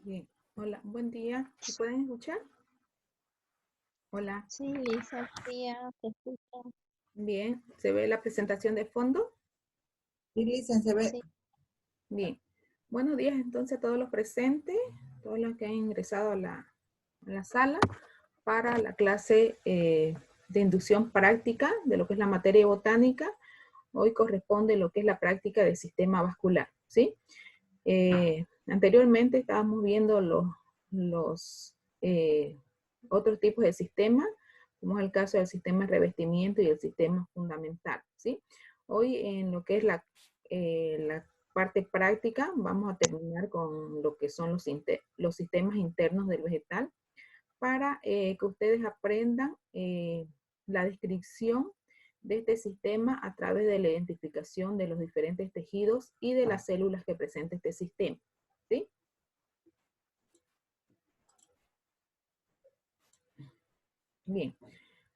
Bien, hola, buen día. ¿Me pueden escuchar? Hola, Sí, Lisa, tía, te escucho. bien. ¿Se ve la presentación de fondo? Sí, Licen, se ve. Sí, Bien. Buenos días entonces a todos los presentes, todos los que han ingresado a la sala para la clase de inducción práctica de lo que es la materia botánica. Hoy corresponde lo que es la práctica del sistema vascular, ¿sí? Anteriormente estábamos viendo los otros tipos de sistemas, como es el caso del sistema de revestimiento y el sistema fundamental, ¿sí? Hoy en lo que es la parte práctica, vamos a terminar con lo que son los sistemas internos del vegetal para que ustedes aprendan la descripción de este sistema a través de la identificación de los diferentes tejidos y de las células que presenta este sistema, ¿sí? Bien,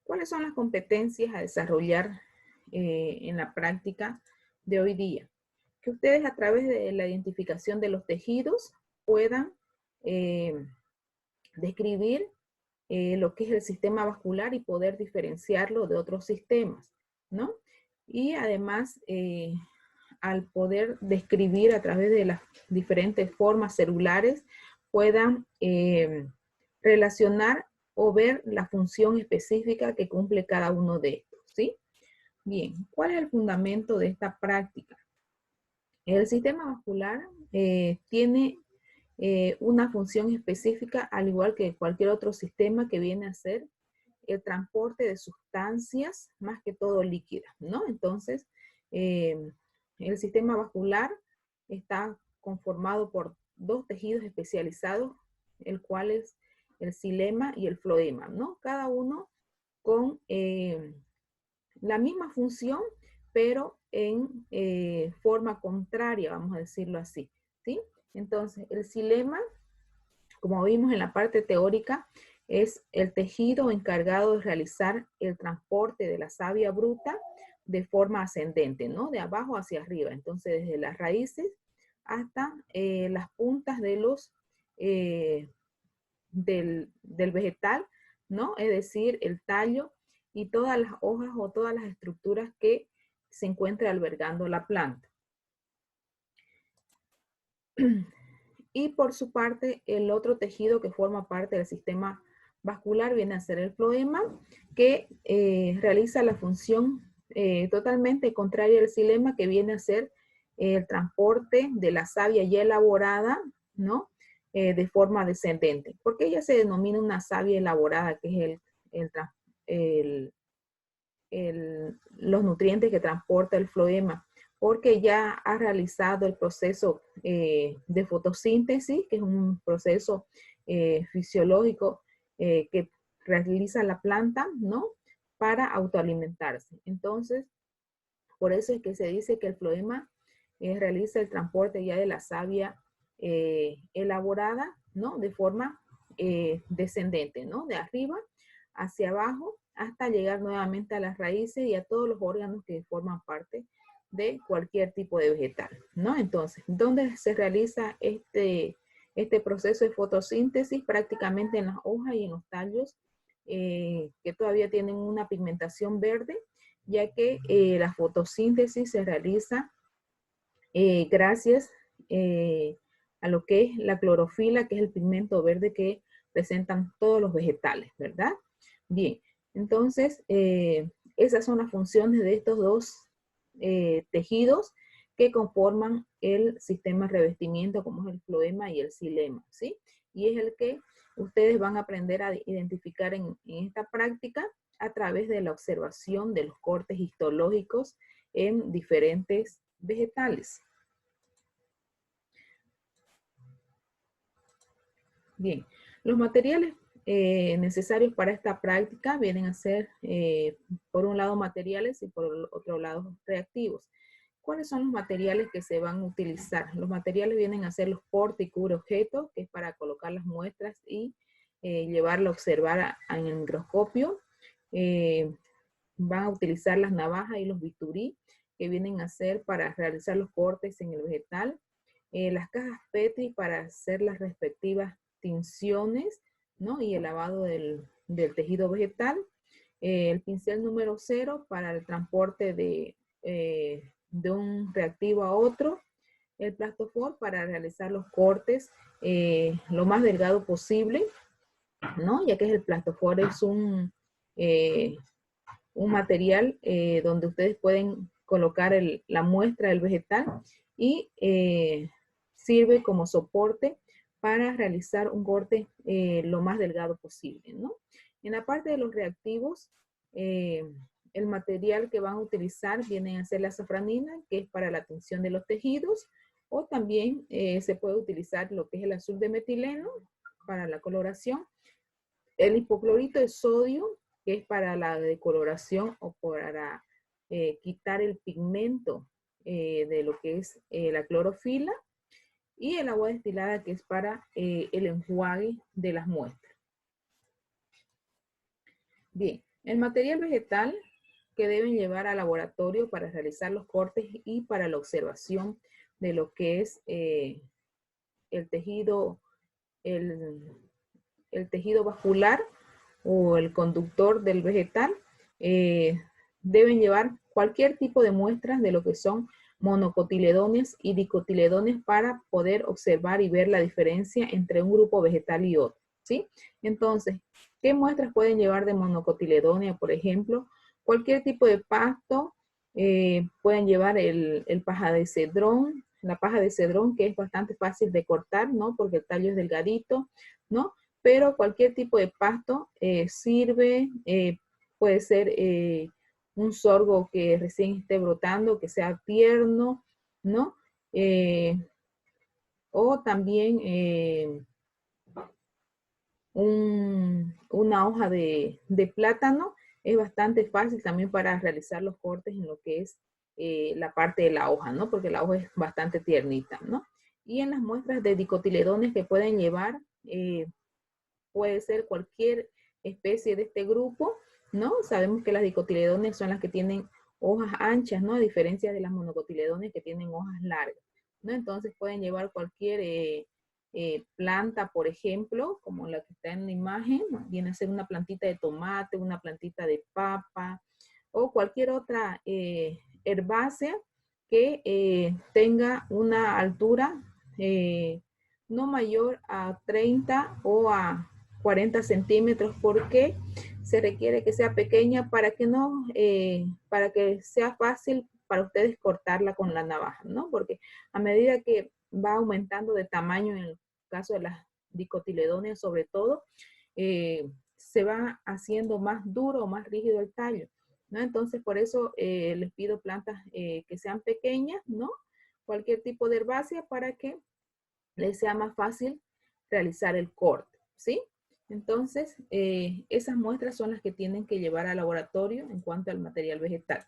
¿cuáles son las competencias a desarrollar en la práctica de hoy día? Que ustedes a través de la identificación de los tejidos puedan eh, describir lo que es el sistema vascular y poder diferenciarlo de otros sistemas, ¿no? Y además, al poder describir a través de las diferentes formas celulares, puedan relacionar o ver la función específica que cumple cada uno de estos, ¿sí? Bien, ¿cuál es el fundamento de esta práctica? El sistema vascular tiene una función específica, al igual que cualquier otro sistema que viene a ser el transporte de sustancias, más que todo líquidas, ¿no? Entonces, eh, el sistema vascular está conformado por dos tejidos especializados, el cual es el xilema y el floema, ¿no? Cada uno con la misma función, pero en forma contraria, vamos a decirlo así, ¿sí? Entonces, el xilema, como vimos en la parte teórica, es el tejido encargado de realizar el transporte de la savia bruta de forma ascendente, ¿no? De abajo hacia arriba. Entonces, desde las raíces hasta las puntas de del vegetal, ¿no? Es decir, el tallo y todas las hojas o todas las estructuras que se encuentre albergando la planta. Y por su parte, el otro tejido que forma parte del sistema vascular viene a ser el floema, que realiza la función totalmente contraria al xilema, que viene a ser el transporte de la savia ya elaborada, ¿no? De forma descendente. Porque ella se denomina una savia elaborada, que es el, los nutrientes que transporta el floema, porque ya ha realizado el proceso de fotosíntesis, que es un proceso fisiológico que realiza la planta, ¿no? Para autoalimentarse. Entonces, por eso es que se dice que el floema realiza el transporte ya de la savia elaborada, ¿no? De forma descendente, ¿no? De arriba hacia abajo hasta llegar nuevamente a las raíces y a todos los órganos que forman parte de cualquier tipo de vegetal, ¿no? Entonces, ¿dónde se realiza este proceso de fotosíntesis? Prácticamente en las hojas y en los tallos que todavía tienen una pigmentación verde, ya que la fotosíntesis se realiza gracias a lo que es la clorofila, que es el pigmento verde que presentan todos los vegetales, ¿verdad? Bien, entonces esas son las funciones de estos dos tejidos que conforman el sistema de revestimiento, como es el floema y el xilema, ¿sí? Y es el que ustedes van a aprender a identificar en esta práctica a través de la observación de los cortes histológicos en diferentes vegetales. Bien, los materiales necesarios para esta práctica vienen a ser, por un lado, materiales y por otro lado, reactivos. ¿Cuáles son los materiales que se van a utilizar? Los materiales vienen a ser los porte y cubre objetos, que es para colocar las muestras y llevarla a observar en el microscopio. Van a utilizar las navajas y los bisturí, que vienen a ser para realizar los cortes en el vegetal. las cajas Petri para hacer las respectivas tinciones, ¿no? Y el lavado del tejido vegetal, el pincel número 0 para el transporte de un reactivo a otro, el Plastofor para realizar los cortes lo más delgado posible, ¿no? Ya que el Plastofor es un material donde ustedes pueden colocar la muestra del vegetal y sirve como soporte para realizar un corte lo más delgado posible, ¿no? En la parte de los reactivos, el material que van a utilizar viene a ser la safranina, que es para la tinción de los tejidos, o también se puede utilizar lo que es el azul de metileno para la coloración, el hipoclorito de sodio, que es para la decoloración o para quitar el pigmento de lo que es la clorofila, y el agua destilada, que es para el enjuague de las muestras. Bien, el material vegetal que deben llevar al laboratorio para realizar los cortes y para la observación de lo que es el tejido, el tejido vascular o el conductor del vegetal, deben llevar cualquier tipo de muestras de lo que son monocotiledones y dicotiledones para poder observar y ver la diferencia entre un grupo vegetal y otro, ¿sí? Entonces, ¿qué muestras pueden llevar de monocotiledonia? Por ejemplo, cualquier tipo de pasto, pueden llevar el paja de cedrón, la paja de cedrón, que es bastante fácil de cortar, ¿no? Porque el tallo es delgadito, ¿no? Pero cualquier tipo de pasto sirve, puede ser un sorgo que recién esté brotando, que sea tierno, ¿no? O también una hoja de plátano es bastante fácil también para realizar los cortes en lo que es la parte de la hoja, ¿no? Porque la hoja es bastante tiernita, ¿no? Y en las muestras de dicotiledones que pueden llevar, puede ser cualquier especie de este grupo, ¿no? Sabemos que las dicotiledones son las que tienen hojas anchas, ¿no? A diferencia de las monocotiledones que tienen hojas largas, ¿no? Entonces pueden llevar cualquier planta, por ejemplo, como la que está en la imagen, ¿no? Viene a ser una plantita de tomate, una plantita de papa, o cualquier otra herbácea que tenga una altura no mayor a 30 o a 40 centímetros, porque se requiere que sea pequeña para que no, para que sea fácil para ustedes cortarla con la navaja, ¿no? Porque a medida que va aumentando de tamaño, en el caso de las dicotiledonias sobre todo, se va haciendo más duro o más rígido el tallo, ¿no? Entonces, por eso les pido plantas que sean pequeñas, ¿no? Cualquier tipo de herbácea para que les sea más fácil realizar el corte, ¿sí? Entonces, esas muestras son las que tienen que llevar al laboratorio en cuanto al material vegetal.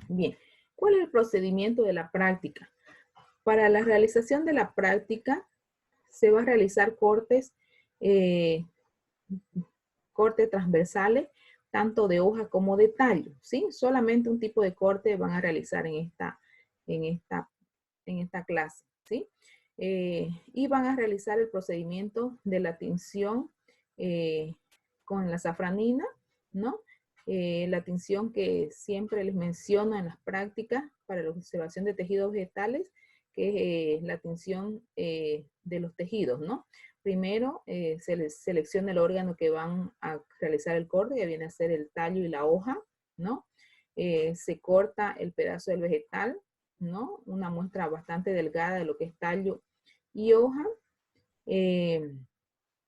Bien, ¿cuál es el procedimiento de la práctica? Para la realización de la práctica, se va a realizar cortes transversales, tanto de hoja como de tallo, ¿sí? Solamente un tipo de corte van a realizar en esta clase, ¿sí? Y van a realizar el procedimiento de la tinción con la safranina, ¿no? La tinción que siempre les menciono en las prácticas para la observación de tejidos vegetales, que es la tinción de los tejidos, ¿no? Primero se les selecciona el órgano que van a realizar el corte, que viene a ser el tallo y la hoja, ¿no? Se corta el pedazo del vegetal, ¿no? Una muestra bastante delgada de lo que es tallo y hoja.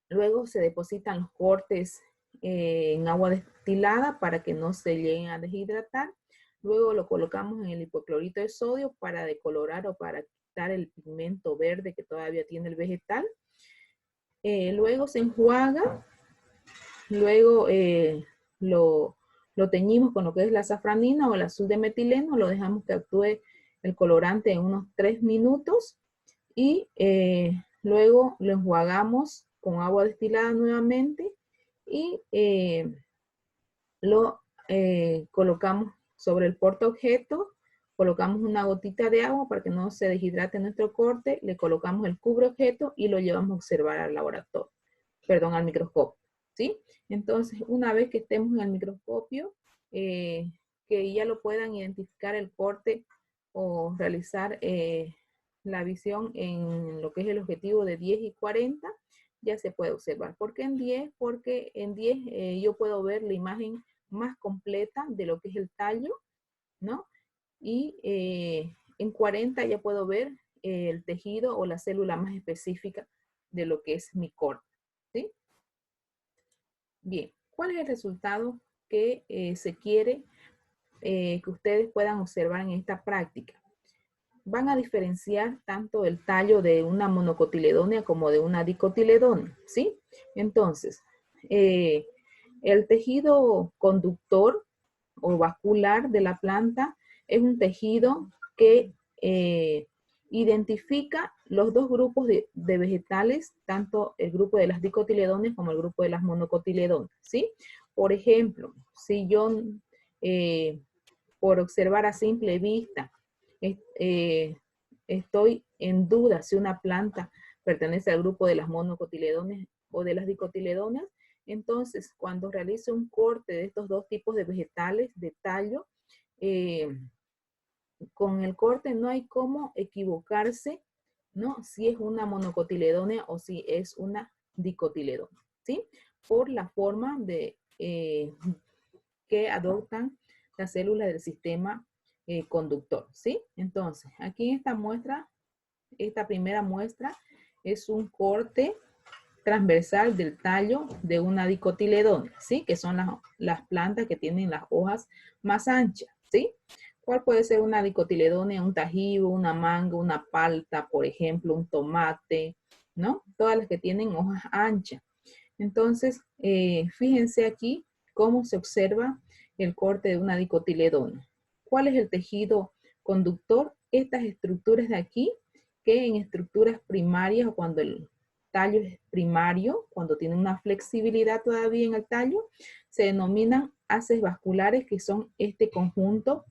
Luego se depositan los cortes en agua destilada para que no se lleguen a deshidratar. Luego lo colocamos en el hipoclorito de sodio para decolorar o para quitar el pigmento verde que todavía tiene el vegetal. Luego se enjuaga, luego lo teñimos con lo que es la safranina o el azul de metileno, lo dejamos que actúe el colorante en unos 3 minutos y luego lo enjuagamos con agua destilada nuevamente y lo colocamos sobre el portaobjeto colocamos una gotita de agua para que no se deshidrate nuestro corte, le colocamos el cubre objeto y lo llevamos a observar al laboratorio, perdón, al microscopio, ¿sí? Entonces, una vez que estemos en el microscopio, que ya lo puedan identificar el corte o realizar la visión en lo que es el objetivo de 10 y 40, ya se puede observar. ¿Por qué en 10? Porque en 10 yo puedo ver la imagen más completa de lo que es el tallo, ¿no? Y en 40 ya puedo ver el tejido o la célula más específica de lo que es mi corte, ¿sí? Bien, ¿cuál es el resultado que se quiere que ustedes puedan observar en esta práctica? Van a diferenciar tanto el tallo de una monocotiledónea como de una dicotiledónea, ¿sí? Entonces, el tejido conductor o vascular de la planta es un tejido que identifica los dos grupos de vegetales, tanto el grupo de las dicotiledóneas como el grupo de las monocotiledóneas, ¿sí? Por ejemplo, si yo, por observar a simple vista, estoy en duda si una planta pertenece al grupo de las monocotiledóneas o de las dicotiledóneas, entonces cuando realice un corte de estos dos tipos de vegetales de tallo, con el corte no hay cómo equivocarse, ¿no? Si es una monocotiledónea o si es una dicotiledónea, ¿sí? Por la forma de que adoptan las células del sistema conductor, ¿sí? Entonces, aquí en esta muestra, esta primera muestra es un corte transversal del tallo de una dicotiledónea, ¿sí? Que son las plantas que tienen las hojas más anchas, ¿sí? ¿Cuál puede ser una dicotiledónea? Un tajibo, una manga, una palta, por ejemplo, un tomate, ¿no? Todas las que tienen hojas anchas. Entonces, fíjense aquí cómo se observa el corte de una dicotiledónea. ¿Cuál es el tejido conductor? Estas estructuras de aquí, que en estructuras primarias o cuando el tallo es primario, cuando tiene una flexibilidad todavía en el tallo, se denominan haces vasculares, que son este conjunto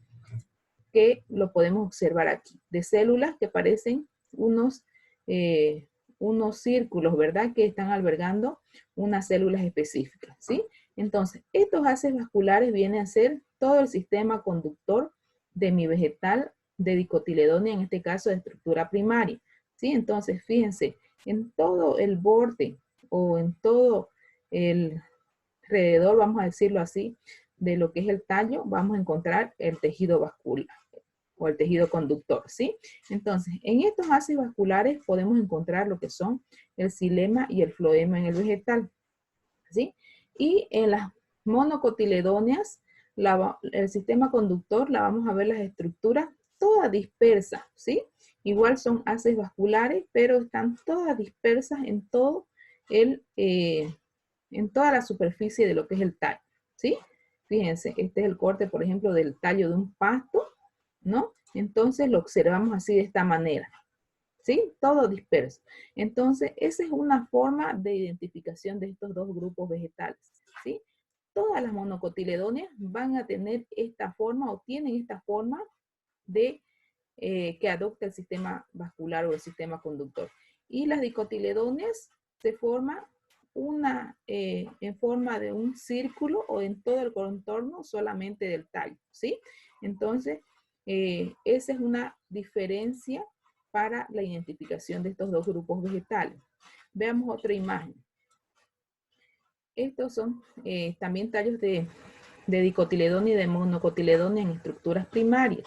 que lo podemos observar aquí, de células que parecen unos círculos, ¿verdad? Que están albergando unas células específicas, ¿sí? Entonces, estos haces vasculares vienen a ser todo el sistema conductor de mi vegetal de dicotiledónea, en este caso de estructura primaria, ¿sí? Entonces, fíjense, en todo el borde o en todo el alrededor, vamos a decirlo así, de lo que es el tallo, vamos a encontrar el tejido vascular o el tejido conductor, ¿sí? Entonces, en estos haces vasculares podemos encontrar lo que son el xilema y el floema en el vegetal, ¿sí? Y en las monocotiledóneas, el sistema conductor, la vamos a ver las estructuras todas dispersas, ¿sí? Igual son haces vasculares, pero están todas dispersas en todo en toda la superficie de lo que es el tallo, ¿sí? Fíjense, este es el corte, por ejemplo, del tallo de un pasto, ¿no? Entonces lo observamos así de esta manera, ¿sí? Todo disperso. Entonces, esa es una forma de identificación de estos dos grupos vegetales, ¿sí? Todas las monocotiledóneas van a tener esta forma o tienen esta forma de que adopta el sistema vascular o el sistema conductor. Y las dicotiledóneas se forman en forma de un círculo o en todo el contorno solamente del tallo, ¿sí? Entonces, esa es una diferencia para la identificación de estos dos grupos vegetales. Veamos otra imagen. Estos son también tallos de dicotiledónea y de monocotiledónea en estructuras primarias.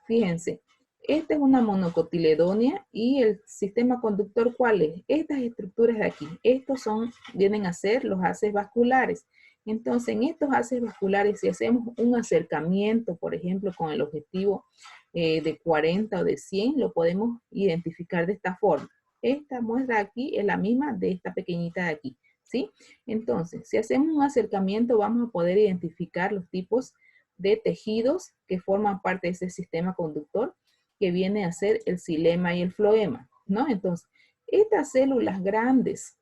Fíjense, esta es una monocotiledónea y el sistema conductor, ¿cuál es? Estas estructuras de aquí. Estos vienen a ser los haces vasculares. Entonces, en estos haces vasculares, si hacemos un acercamiento, por ejemplo, con el objetivo de 40 o de 100, lo podemos identificar de esta forma. Esta muestra aquí es la misma de esta pequeñita de aquí, ¿sí? Entonces, si hacemos un acercamiento, vamos a poder identificar los tipos de tejidos que forman parte de ese sistema conductor, que viene a ser el xilema y el floema, ¿no? Entonces, estas células grandes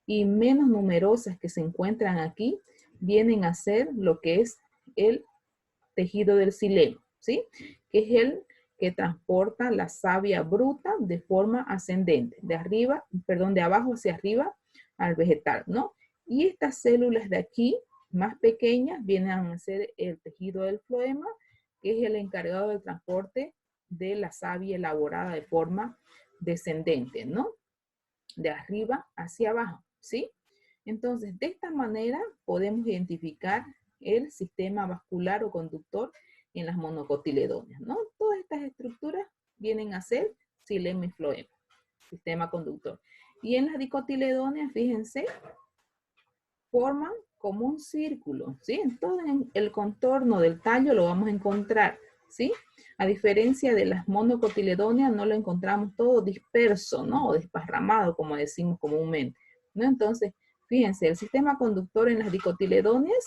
y menos numerosas que se encuentran aquí, vienen a ser lo que es el tejido del xilema, ¿sí? Que es el que transporta la savia bruta de forma ascendente, de arriba, perdón, de abajo hacia arriba al vegetal, ¿no? Y estas células de aquí, más pequeñas, vienen a ser el tejido del floema, que es el encargado del transporte de la savia elaborada de forma descendente, ¿no? De arriba hacia abajo, ¿sí? Entonces, de esta manera podemos identificar el sistema vascular o conductor en las monocotiledóneas, ¿no? Todas estas estructuras vienen a ser xilema y floema, sistema conductor. Y en las dicotiledóneas, fíjense, forman como un círculo, ¿sí? En todo el contorno del tallo lo vamos a encontrar, ¿sí? A diferencia de las monocotiledóneas, no lo encontramos todo disperso, ¿no? O desparramado, como decimos comúnmente, ¿no? Entonces, fíjense, el sistema conductor en las dicotiledóneas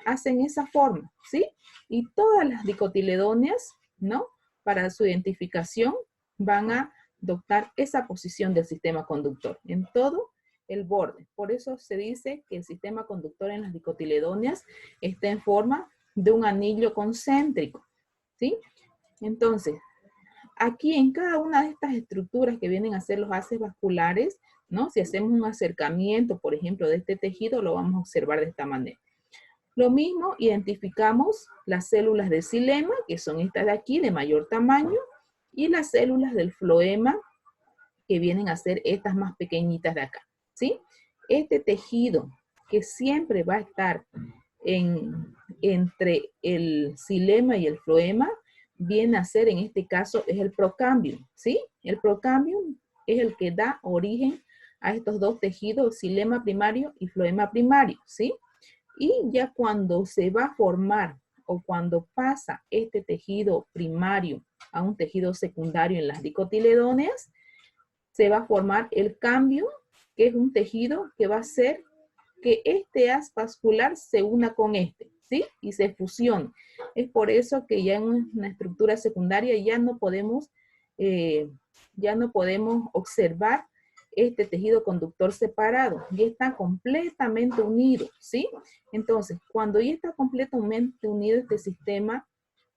hacen esa forma, ¿sí? Y todas las dicotiledóneas, ¿no? Para su identificación van a adoptar esa posición del sistema conductor en todo el borde. Por eso se dice que el sistema conductor en las dicotiledóneas está en forma de un anillo concéntrico, ¿sí? Entonces, aquí en cada una de estas estructuras que vienen a ser los haces vasculares, ¿no? Si hacemos un acercamiento, por ejemplo, de este tejido, lo vamos a observar de esta manera. Lo mismo, identificamos las células de xilema, que son estas de aquí, de mayor tamaño, y las células del floema, que vienen a ser estas más pequeñitas de acá, ¿sí? Este tejido que siempre va a estar entre el xilema y el floema, viene a ser, en este caso, es el procambium, ¿sí? El procambium es el que da origen a estos dos tejidos, xilema primario y floema primario, ¿sí? Y ya cuando se va a formar o cuando pasa este tejido primario a un tejido secundario en las dicotiledóneas, se va a formar el cambio, que es un tejido que va a hacer que este haz vascular se una con este, ¿sí? Y se fusione. Es por eso que ya en una estructura secundaria ya no podemos observar este tejido conductor separado, ya está completamente unido, ¿sí? Entonces, cuando ya está completamente unido este sistema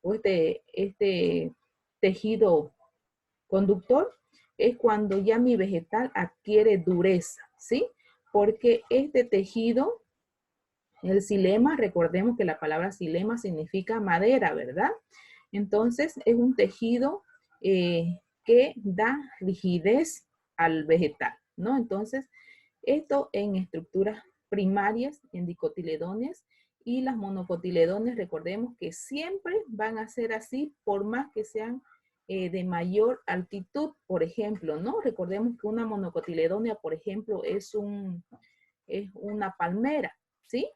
o este tejido conductor, es cuando ya mi vegetal adquiere dureza, ¿sí? Porque este tejido, el xilema, recordemos que la palabra xilema significa madera, ¿verdad? Entonces, es un tejido que da rigidez al vegetal, ¿no? Entonces, esto en estructuras primarias, en dicotiledóneas, y las monocotiledóneas, recordemos que siempre van a ser así, por más que sean de mayor altitud, por ejemplo, ¿no? Recordemos que una monocotiledónea, por ejemplo, es una palmera, ¿sí?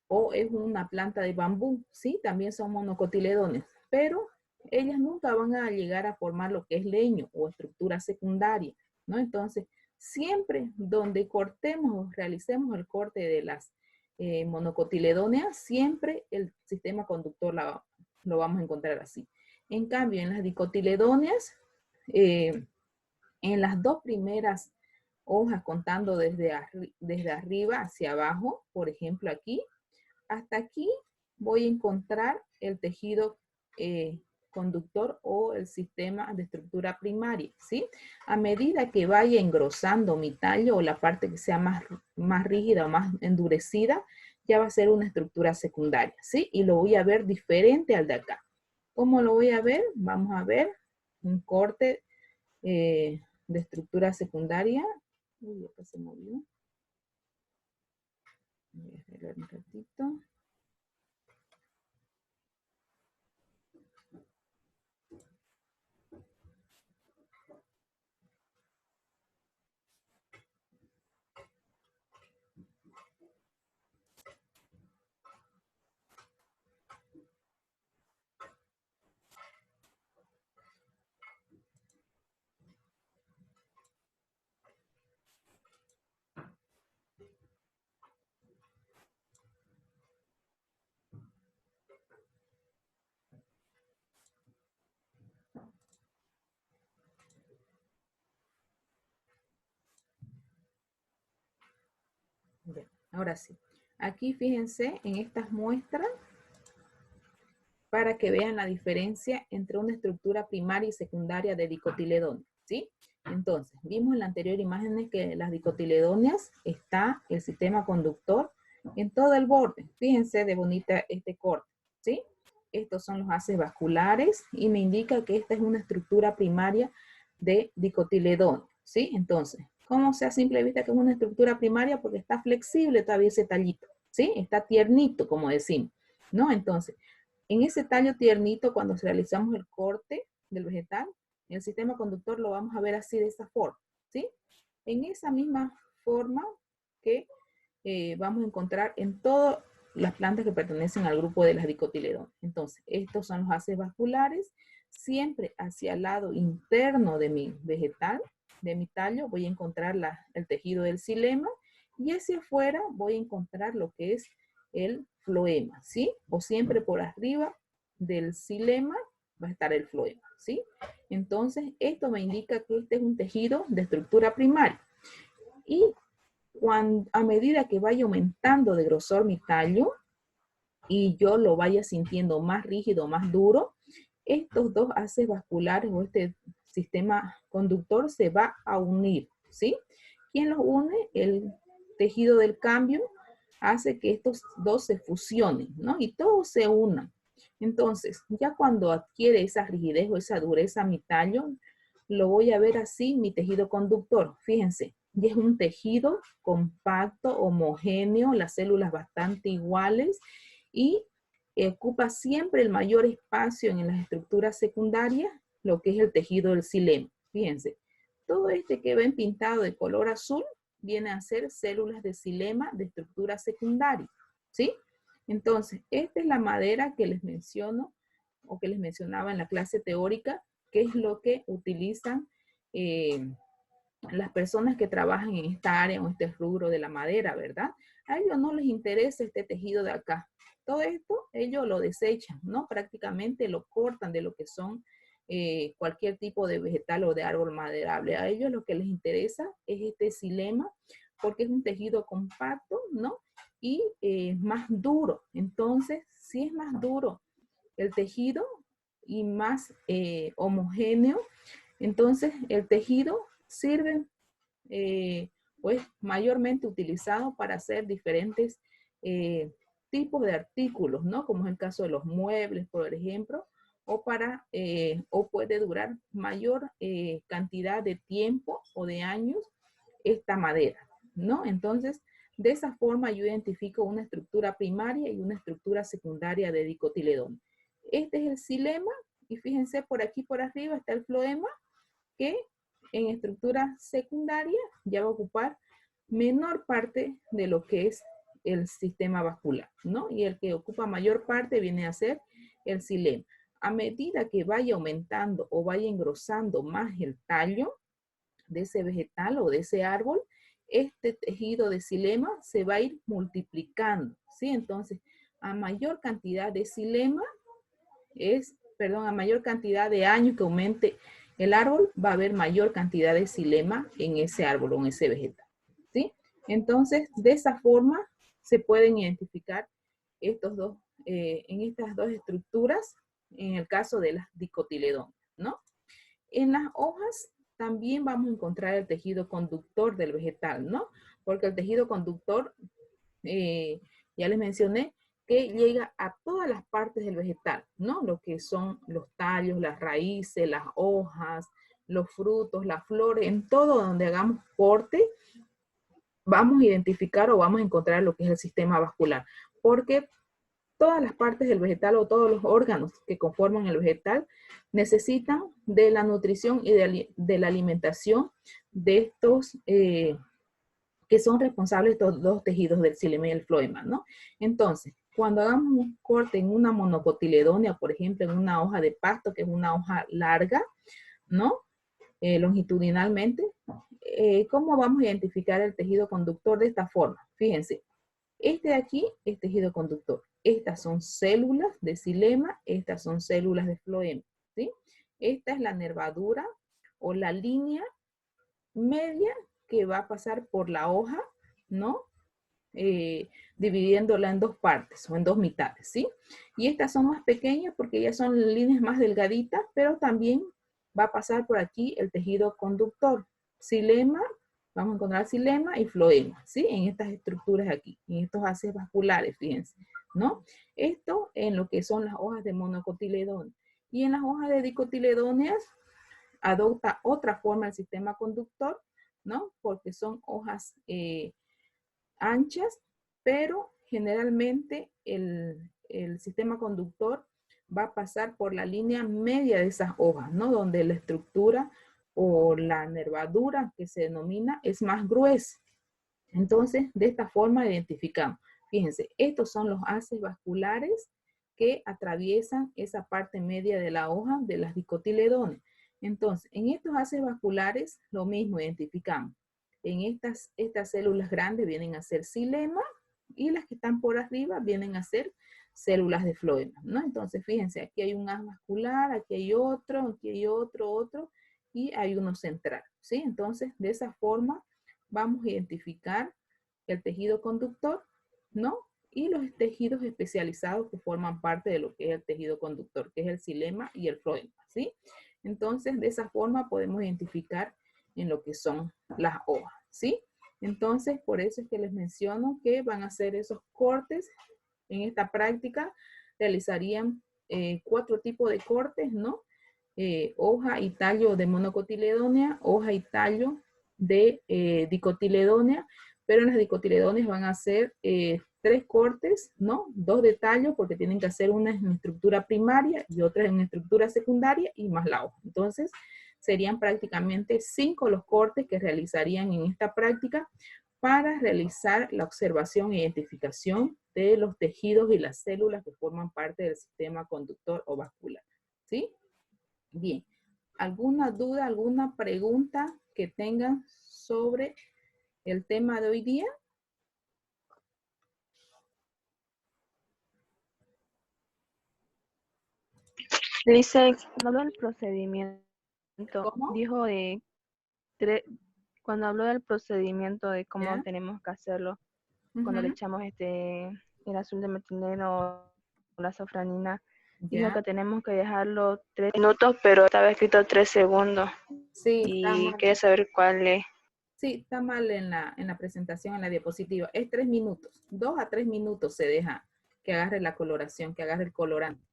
O es una planta de bambú, ¿sí? También son monocotiledóneas, pero ellas nunca van a llegar a formar lo que es leño o estructura secundaria, ¿no? Entonces, siempre donde cortemos o realicemos el corte de las monocotiledóneas, siempre el sistema conductor lo vamos a encontrar así. En cambio, en las dicotiledóneas, en las dos primeras hojas, contando desde arriba hacia abajo, por ejemplo aquí, hasta aquí voy a encontrar el tejido conductor o el sistema de estructura primaria, ¿sí? A medida que vaya engrosando mi tallo o la parte que sea más rígida o más endurecida, ya va a ser una estructura secundaria, ¿sí? Y lo voy a ver diferente al de acá. ¿Cómo lo voy a ver? Vamos a ver un corte de estructura secundaria. Uy, acá se movió. Voy a arreglar un ratito. Bien, ahora sí. Aquí fíjense en estas muestras, para que vean la diferencia entre una estructura primaria y secundaria de dicotiledón, ¿sí? Entonces, vimos en la anterior imagen que las dicotiledóneas está el sistema conductor en todo el borde. Fíjense de bonita este corte, ¿sí? Estos son los haces vasculares y me indica que esta es una estructura primaria de dicotiledón, ¿sí? Entonces, ¿cómo se a simple vista que es una estructura primaria? Porque está flexible todavía ese tallito, ¿sí? Está tiernito, como decimos, ¿no? Entonces, en ese tallo tiernito, cuando realizamos el corte del vegetal, el sistema conductor lo vamos a ver así de esa forma, ¿sí? En esa misma forma que vamos a encontrar en todas las plantas que pertenecen al grupo de las dicotiledón. Entonces, estos son los haces vasculares. Siempre hacia el lado interno de mi vegetal, de mi tallo, voy a encontrar el tejido del xilema y hacia afuera voy a encontrar lo que es el floema, ¿sí? O siempre por arriba del xilema va a estar el floema, ¿sí? Entonces, esto me indica que este es un tejido de estructura primaria. Y a medida que vaya aumentando de grosor mi tallo y yo lo vaya sintiendo más rígido, más duro, estos dos haces vasculares o este sistema conductor se va a unir, ¿sí? ¿Quién los une? El tejido del cambio hace que estos dos se fusionen, ¿no? Y todos se unan. Entonces, ya cuando adquiere esa rigidez o esa dureza mi tallo, lo voy a ver así, mi tejido conductor. Fíjense, y es un tejido compacto, homogéneo, las células bastante iguales y ocupa siempre el mayor espacio en las estructuras secundarias, lo que es el tejido del xilema. Fíjense, todo este que ven pintado de color azul viene a ser células de xilema de estructura secundaria, ¿sí? Entonces, esta es la madera que les menciono o que les mencionaba en la clase teórica, que es lo que utilizan las personas que trabajan en esta área o este rubro de la madera, ¿verdad? A ellos no les interesa este tejido de acá. Todo esto ellos lo desechan, ¿no? Prácticamente lo cortan de lo que son cualquier tipo de vegetal o de árbol maderable. A ellos lo que les interesa es este xilema porque es un tejido compacto, ¿no? Y más duro. Entonces, si es más duro el tejido y más homogéneo, entonces el tejido sirve pues mayormente utilizado para hacer diferentes tipos de artículos, ¿no? Como es el caso de los muebles, por ejemplo, o puede durar mayor cantidad de tiempo o de años esta madera, ¿no? Entonces, de esa forma yo identifico una estructura primaria y una estructura secundaria de dicotiledón. Este es el xilema y fíjense por aquí por arriba está el floema que en estructura secundaria ya va a ocupar menor parte de lo que es el sistema vascular, ¿no? Y el que ocupa mayor parte viene a ser el xilema. A medida que vaya aumentando o vaya engrosando más el tallo de ese vegetal o de ese árbol, este tejido de xilema se va a ir multiplicando, ¿sí? Entonces, a mayor cantidad de xilema a mayor cantidad de años que aumente el árbol, va a haber mayor cantidad de xilema en ese árbol o en ese vegetal, ¿sí? Entonces, de esa forma se pueden identificar estos dos, en estas dos estructuras, en el caso de las dicotiledón, ¿no? En las hojas también vamos a encontrar el tejido conductor del vegetal, ¿no? Porque el tejido conductor, ya les mencioné, que llega a todas las partes del vegetal, ¿no? Lo que son los tallos, las raíces, las hojas, los frutos, las flores, en todo donde hagamos corte, vamos a identificar o vamos a encontrar lo que es el sistema vascular. Porque todas las partes del vegetal o todos los órganos que conforman el vegetal necesitan de la nutrición y de la alimentación de estos que son responsables de estos dos tejidos del xilema y el floema, ¿no? Entonces, cuando hagamos un corte en una monocotiledonia, por ejemplo, en una hoja de pasto, que es una hoja larga, ¿no? Longitudinalmente, ¿cómo vamos a identificar el tejido conductor de esta forma? Fíjense, este de aquí es tejido conductor. Estas son células de xilema, estas son células de floema, ¿sí? Esta es la nervadura o la línea media que va a pasar por la hoja, ¿no? dividiéndola en dos partes o en dos mitades, ¿sí? Y estas son más pequeñas porque ya son líneas más delgaditas, pero también va a pasar por aquí el tejido conductor. Xilema, vamos a encontrar xilema y floema, ¿sí? En estas estructuras aquí, en estos haces vasculares, fíjense, ¿no? Esto en lo que son las hojas de monocotiledón. Y en las hojas de dicotiledóneas adopta otra forma el sistema conductor, ¿no? Porque son hojas anchas, pero generalmente el sistema conductor va a pasar por la línea media de esas hojas, ¿no? Donde la estructura o la nervadura que se denomina es más gruesa. Entonces, de esta forma identificamos. Fíjense, estos son los haces vasculares que atraviesan esa parte media de la hoja de las dicotiledones. Entonces, en estos haces vasculares, lo mismo identificamos. En estas células grandes vienen a ser xilema y las que están por arriba vienen a ser células de floema, ¿no? Entonces, fíjense, aquí hay un haz vascular, aquí hay otro, otro, y hay uno central, ¿sí? Entonces, de esa forma vamos a identificar el tejido conductor, ¿no? Y los tejidos especializados que forman parte de lo que es el tejido conductor, que es el xilema y el floema, ¿sí? Entonces, de esa forma podemos identificar en lo que son las hojas, ¿sí? Entonces, por eso es que les menciono que van a hacer esos cortes. En esta práctica realizarían 4 tipos de cortes, ¿no? Hoja y tallo de monocotiledónea, hoja y tallo de dicotiledónea, pero en las dicotiledóneas van a hacer 3 cortes, ¿no? 2 de tallo, porque tienen que hacer una en estructura primaria y otra en estructura secundaria y más la hoja. Entonces, serían prácticamente 5 los cortes que realizarían en esta práctica para realizar la observación e identificación de los tejidos y las células que forman parte del sistema conductor o vascular, ¿sí? Bien, ¿alguna duda, alguna pregunta que tengan sobre el tema de hoy día? Dice, cuando habló del procedimiento, ¿Cómo? dijo de cuando habló del procedimiento de cómo ¿Ya? tenemos que hacerlo, cuando le echamos el azul de metileno o la safranina, dijo ¿Ya? que tenemos que dejarlo 3 minutos, pero estaba escrito 3 segundos. Sí, está Y mal. quería saber cuál es. Sí, está mal en la presentación, en la diapositiva. Es 3 minutos. 2 a 3 minutos se deja que agarre la coloración, que agarre el colorante.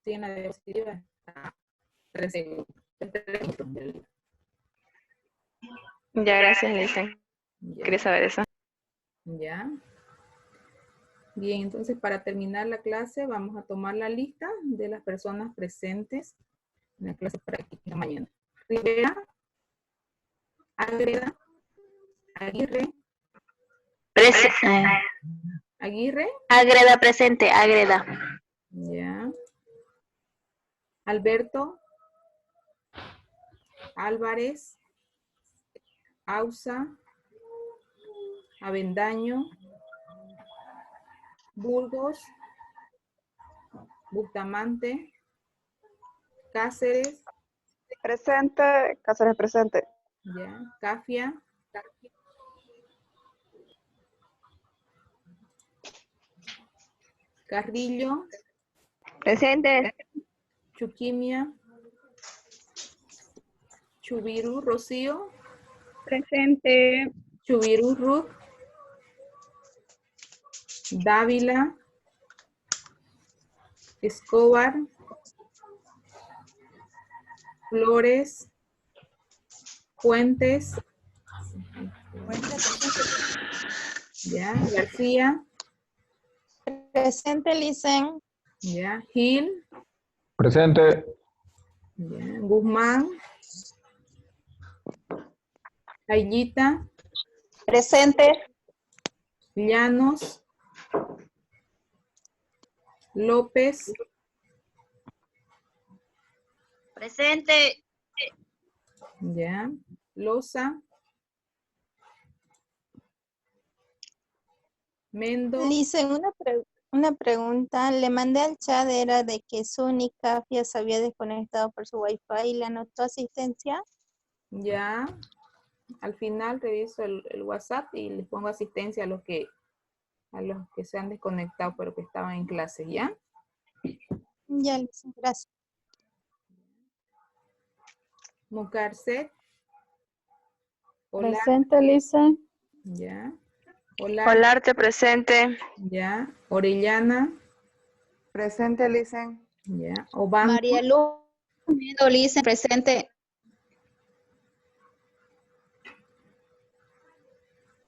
Sí, en la diapositiva está 3 segundos. 3 minutos. Ya, gracias, Lisa. Ya. Quería saber eso. Ya. Bien, entonces para terminar la clase vamos a tomar la lista de las personas presentes en la clase práctica de mañana. Rivera, Agreda, Aguirre, Aguirre, Agreda presente, agreda. ya. Alberto, Álvarez, Ausa, Avendaño, Burgos, Bustamante, Cáceres, Presente, Cáceres presente. ya. Cafia, Carrillo, Presente. Chuquimia, Chubiru, Rocío, Presente. Chubiru, Ruth, Dávila, Escobar, Flores, Fuentes, ya. García, Presente, Licen. ya. Gil, Presente. ya. Guzmán, Ayllita, Presente. Llanos, López, Presente. ya. Loza, Mendo, Licen, una pregunta. Le mandé al chat, era de que Suni Cafia se había desconectado por su wifi y le anotó asistencia. ya. Al final reviso el WhatsApp y les pongo asistencia a los que a los que se han desconectado pero que estaban en clase, ¿ya? Ya, Licen, gracias. Mucarset. Hola, Presente, Licen. ya. Hola, Olarte presente. ya. Orellana, Presente, Licen. ya. Obando, María Luz Mendo, Licen, presente.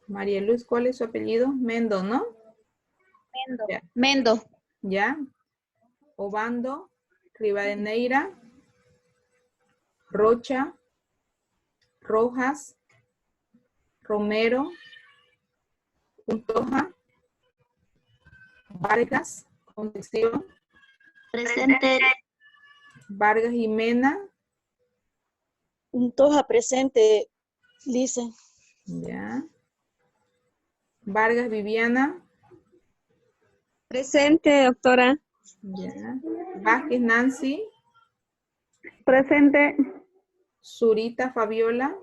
María Luz, ¿cuál es su apellido? Mendo, ¿no? Mendo. Ya. Mendo. Ya. Obando, Rivadeneira, Rocha, Rojas, Romero, Puntoja, Vargas, Concepción, Presente. Vargas Jimena, Puntoja, presente, Licen. ya. Vargas Viviana, Presente, doctora. ya. Vázquez Nancy, Presente. Zurita Fabiola.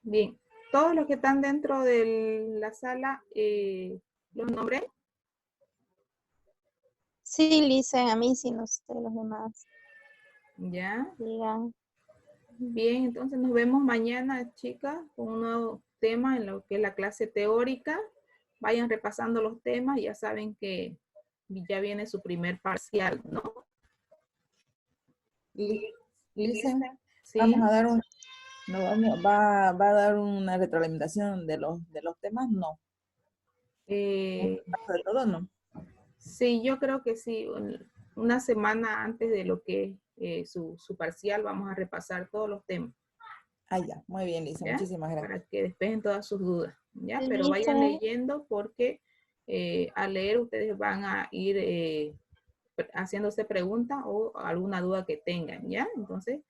Bien, todos los que están dentro de la sala, ¿los nombré? Sí, Licen, a mí sí, no sé, los demás. Ya. Digan. Bien, entonces nos vemos mañana, chicas, con un nuevo tema en lo que es la clase teórica. Vayan repasando los temas, ya saben que ya viene su primer parcial, ¿no? Licen, Sí. vamos a dar va a dar una retroalimentación de los temas, no. Eh, De todo, no. sí, yo creo que sí. Una semana antes de lo que es su parcial, vamos a repasar todos los temas, Ah, ya, muy bien, Licen, ¿ya? muchísimas gracias. Para que despejen todas sus dudas, ¿ya? Pero Listo. vayan leyendo porque al leer ustedes van a ir haciéndose preguntas o alguna duda que tengan, ¿ya? Entonces,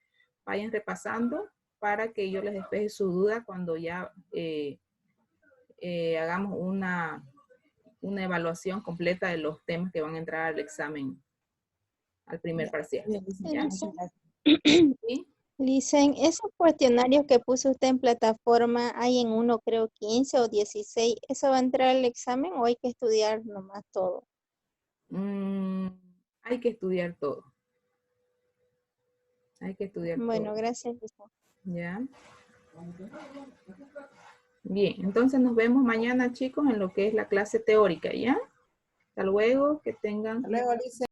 vayan repasando para que yo les despeje su duda cuando ya hagamos una evaluación completa de los temas que van a entrar al examen, al primer Ya, parcial, bien, Licen, ¿ya? muchas gracias. ¿Sí? Licen, esos cuestionarios que puso usted en plataforma, hay en uno creo 15 o 16, ¿eso va a entrar al examen o hay que estudiar nomás todo? Hay que estudiar todo. Hay que estudiar Bueno, todo, gracias, Licen. ¿ya? Bien, entonces nos vemos mañana, chicos, en lo que es la clase teórica, ¿ya? Hasta luego, que tengan... Hasta luego, Licen.